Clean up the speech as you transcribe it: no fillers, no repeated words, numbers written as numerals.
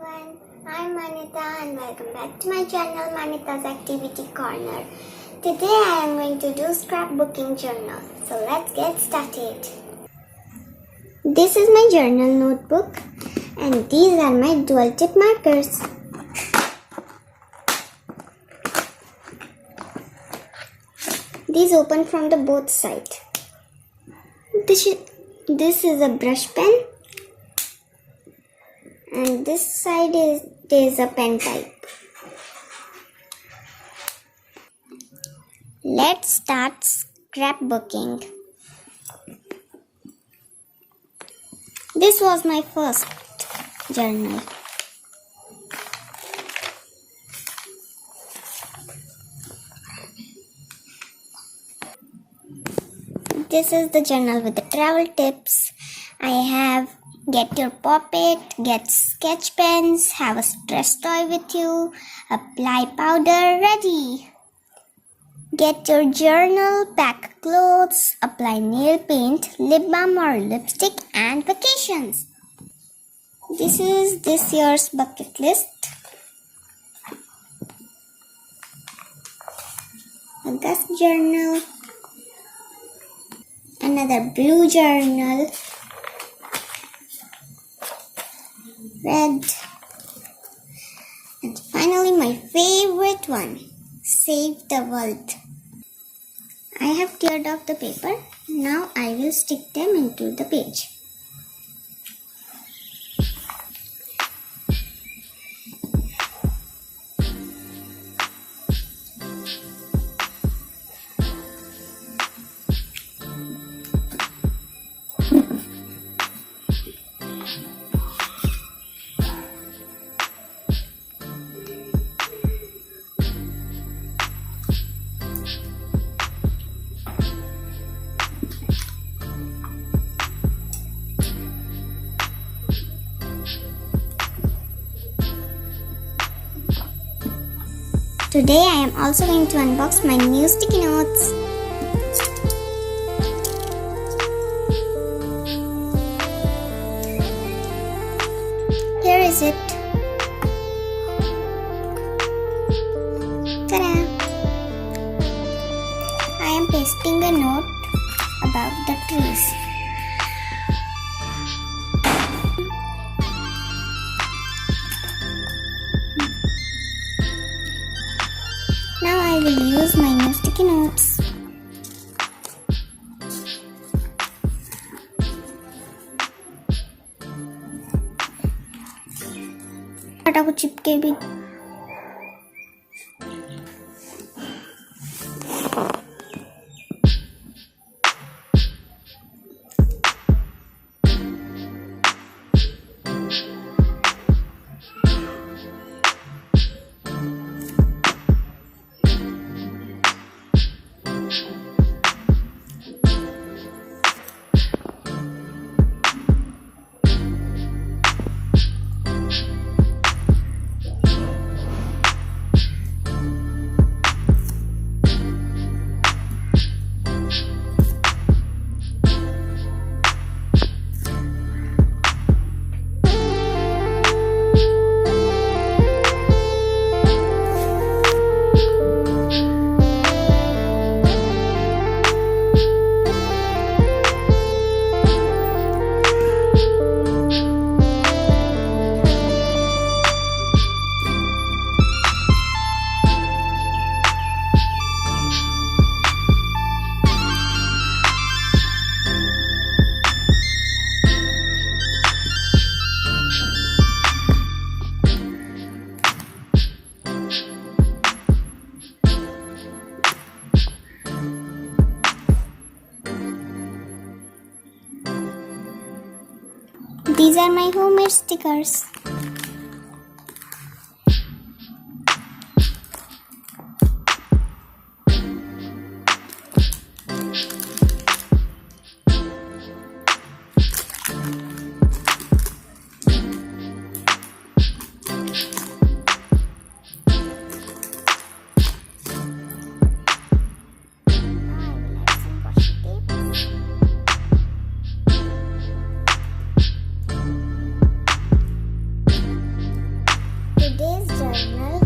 everyone, I'm Manita and welcome back to my channel Manita's Activity Corner. Today I am going to do scrapbooking journal. So let's get started. This is my journal notebook and these are my dual tip markers. These open from the both sides. This is a brush pen. And this side is a pen type. Let's start scrapbooking. This was my first journal. This is the journal with the travel tips. I have get your poppet, get sketch pens, have a stress toy with you, apply powder, ready. Get your journal, pack clothes, apply nail paint, lip balm or lipstick and vacations. This is this year's bucket list. August journal. Another blue journal. Red. And finally my favorite one, Save the World. I have teared off the paper. Now I will stick them into the page. Today I am also going to unbox my new sticky notes. Here is it. Ta-da! I am pasting a note about the trees. Now I will use my new sticky notes. आटा को चिपके भी These are my homemade stickers. journal